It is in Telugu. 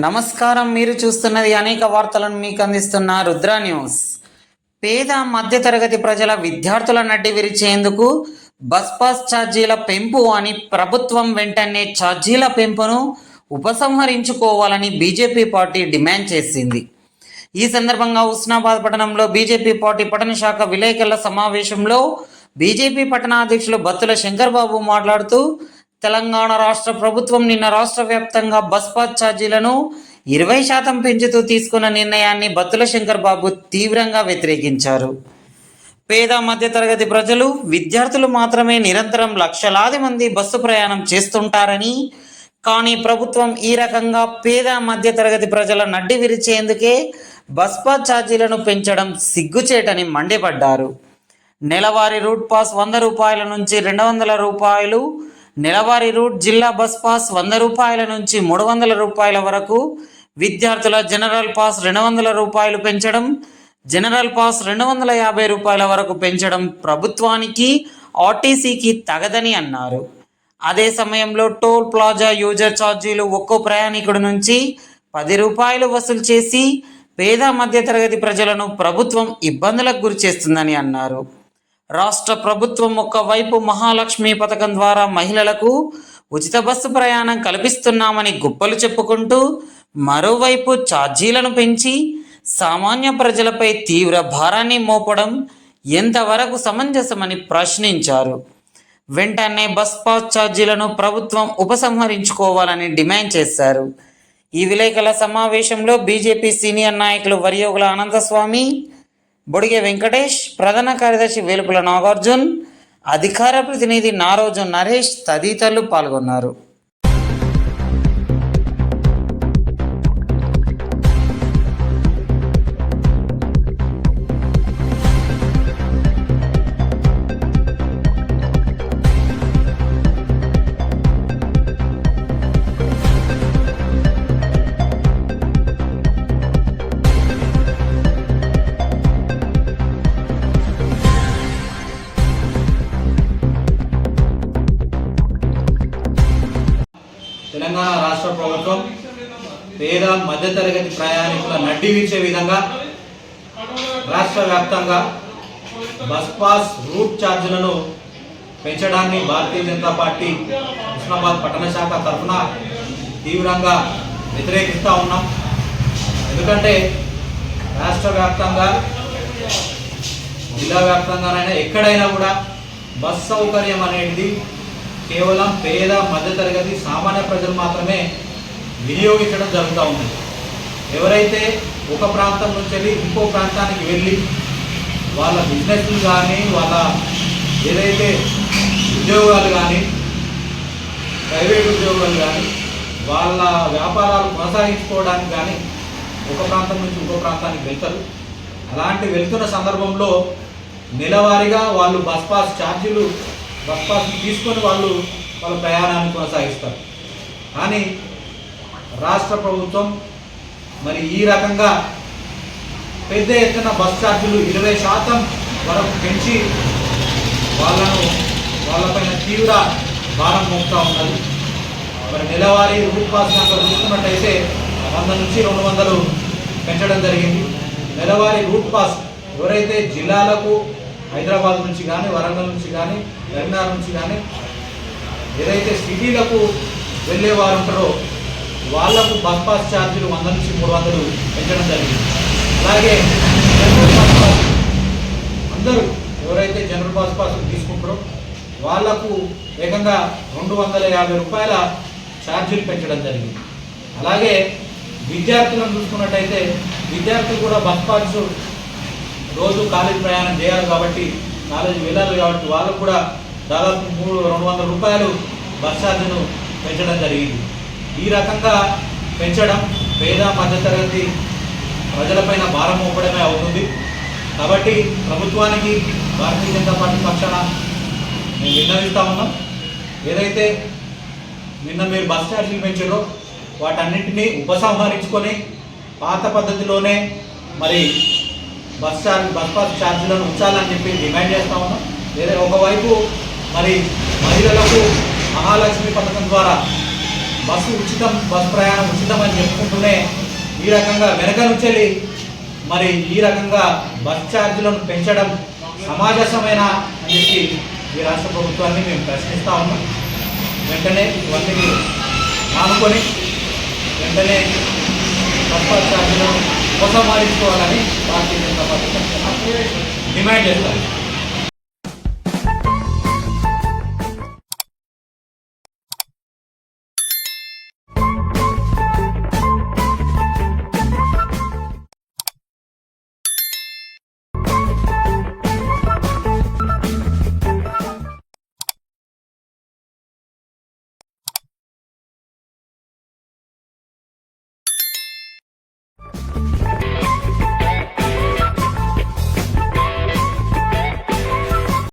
నమస్కారం. మీరు చూస్తున్నది అనేక వార్తలను మీకు అందిస్తున్న రుద్ర న్యూస్. పేద మధ్యతరగతి ప్రజల విద్యార్థుల నడ్డి విరిచేందుకు బస్ పాస్ ఛార్జీల పెంపు అని ప్రభుత్వం వెంటనే ఛార్జీల పెంపును ఉపసంహరించుకోవాలని బీజేపీ పార్టీ డిమాండ్ చేసింది. ఈ సందర్భంగా హుస్నాబాద్ పట్టణంలో బీజేపీ పార్టీ పట్టణ శాఖ విలేకరుల సమావేశంలో బీజేపీ పట్టణ అధ్యక్షులు బత్తుల శంకర్ బాబు మాట్లాడుతూ, తెలంగాణ రాష్ట్ర ప్రభుత్వం నిన్న రాష్ట్ర వ్యాప్తంగా బస్ పాస్ ఛార్జీలను 20% పెంచుతూ తీసుకున్న నిర్ణయాన్ని బత్తుల శంకర్ బాబు తీవ్రంగా వ్యతిరేకించారు. పేద మధ్యతరగతి ప్రజలు, విద్యార్థులు మాత్రమే నిరంతరం లక్షలాది మంది బస్సు ప్రయాణం చేస్తుంటారని, కానీ ప్రభుత్వం ఈ రకంగా పేద మధ్యతరగతి ప్రజల నడ్డి విరిచేందుకే బస్ పాస్ ఛార్జీలను పెంచడం సిగ్గుచేటని మండిపడ్డారు. నెలవారీ రూట్ పాస్ 100 రూపాయల నుంచి 200 రూపాయలు, నెలవారీ రూట్ జిల్లా బస్ పాస్ 100 రూపాయల నుంచి 300 రూపాయల వరకు, విద్యార్థుల జనరల్ పాస్ 200 రూపాయలు పెంచడం, జనరల్ పాస్ 250 రూపాయల వరకు పెంచడం ప్రభుత్వానికి, ఆర్టీసీకి తగదని అన్నారు. అదే సమయంలో టోల్ ప్లాజా యూజర్ ఛార్జీలు ఒక్కో ప్రయాణికుడి నుంచి 10 రూపాయలు వసూలు చేసి పేద మధ్యతరగతి ప్రజలను ప్రభుత్వం ఇబ్బందులకు గురి చేస్తుందని అన్నారు. రాష్ట్ర ప్రభుత్వం ఒకవైపు మహాలక్ష్మి పథకం ద్వారా మహిళలకు ఉచిత బస్సు ప్రయాణం కల్పిస్తున్నామని గొప్పలు చెప్పుకుంటూ, మరోవైపు ఛార్జీలను పెంచి సామాన్య ప్రజలపై తీవ్ర భారాన్ని మోపడం ఎంతవరకు సమంజసమని ప్రశ్నించారు. వెంటనే బస్ పాస్ ఛార్జీలను ప్రభుత్వం ఉపసంహరించుకోవాలని డిమాండ్ చేశారు. ఈ విలేకరుల సమావేశంలో బీజేపీ సీనియర్ నాయకులు వరియోగుల అనంతస్వామి, బొడిగె వెంకటేష్, ప్రధాన కార్యదర్శి వేలుపుల నాగార్జున్, అధికార ప్రతినిధి నారోజు నరేష్ తదితరులు పాల్గొన్నారు. తెలంగాణ రాష్ట్ర ప్రభుత్వం పేద మధ్యతరగతి ప్రయాణికుల నడ్డి విరిచే విధంగా రాష్ట్ర వ్యాప్తంగా బస్ పాస్ రూట్ ఛార్జీలను పెంచడాన్ని భారతీయ జనతా పార్టీ హుస్నాబాద్ పట్టణ శాఖ తరఫున తీవ్రంగా వ్యతిరేకిస్తూ ఉన్నాం. ఎందుకంటే రాష్ట్ర వ్యాప్తంగా, జిల్లా వ్యాప్తంగానైనా ఎక్కడైనా కూడా బస్ సౌకర్యం అనేది కేవలం పేద మధ్యతరగతి సామాన్య ప్రజలు మాత్రమే వినియోగించడం జరుగుతూ ఉంది. ఎవరైతే ఒక ప్రాంతం నుంచి వెళ్ళి ఇంకో ప్రాంతానికి వెళ్ళి వాళ్ళ బిజినెస్లు కానీ, వాళ్ళ ఏదైతే ఉద్యోగాలు కానీ, ప్రైవేట్ ఉద్యోగాలు కానీ, వాళ్ళ వ్యాపారాలు కొనసాగించుకోవడానికి కానీ ఒక ప్రాంతం నుంచి ఇంకో ప్రాంతానికి వెళ్తారు. అలాంటి వెళ్తున్న సందర్భంలో నెలవారీగా వాళ్ళు బస్ పాస్ ఛార్జీలు తీసుకొని వాళ్ళ ప్రయాణాన్ని కొనసాగిస్తారు. కానీ రాష్ట్ర ప్రభుత్వం మరి ఈ రకంగా పెద్ద ఎత్తున బస్ ఛార్జీలు 20% వరకు పెంచి వాళ్ళపైన తీవ్ర భారం మోపుతూ ఉన్నది. మరి నెలవారీ రూట్ పాస్ కనుక చూసుకున్నట్టయితే 100 నుంచి 200 పెంచడం జరిగింది. నెలవారీ రూట్ పాస్ ఎవరైతే జిల్లాలకు హైదరాబాద్ నుంచి కానీ, వరంగల్ నుంచి కానీ, కరీంనగర్ నుంచి కానీ ఏదైతే సిటీలకు వెళ్ళే వారు ఉంటారో వాళ్లకు బస్ పాస్ ఛార్జీలు 100 నుంచి 300 పెంచడం జరిగింది. అలాగే జనరల్ బస్ పాస్ అందరూ ఎవరైతే జనరల్ బస్ పాస్ తీసుకుంటారో వాళ్లకు ఏకంగా 250 రూపాయల ఛార్జీలు పెంచడం జరిగింది. అలాగే విద్యార్థులను చూసుకున్నట్టయితే విద్యార్థులు కూడా బస్ పాస్ రోజు కాలేజీ ప్రయాణం చేయాలి కాబట్టి, కాలేజీ వెళ్ళాలి కాబట్టి వాళ్ళకు కూడా దాదాపు 200 రూపాయలు బస్ ఛార్జీను పెంచడం జరిగింది. ఈ రకంగా పెంచడం పేద మధ్యతరగతి ప్రజలపైన భారం మోపడమే అవుతుంది. కాబట్టి ప్రభుత్వానికి భారతీయ జనతా పార్టీ పక్షాన మేము విన్నవిస్తూ ఉన్నాం. ఏదైతే నిన్న మీరు బస్ ఛార్జీలు పెంచారో వాటన్నింటినీ ఉపసంహరించుకొని పాత పద్ధతిలోనే మరి బస్ పాస్ ఛార్జీలను ఉంచాలని చెప్పి డిమాండ్ చేస్తూ ఉన్నాం. లేదా ఒకవైపు మరి మహిళలకు మహాలక్ష్మి పథకం ద్వారా బస్సు ప్రయాణం ఉచితం అని చెప్పుకుంటూనే ఈ రకంగా వెనక నుంచి వెళ్ళి మరి ఈ రకంగా బస్ ఛార్జీలను పెంచడం సమాజసమైన అని చెప్పి ఈ రాష్ట్ర ప్రభుత్వాన్ని మేము ప్రశ్నిస్తూ ఉన్నాం. వెంటనే ఇవన్నీ మానుకొని వెంటనే బస్ ఛార్జీలను ఉపసంహరించుకోవాలని భారతీయ జనతా పార్టీ డిమాండ్ చేస్తారు.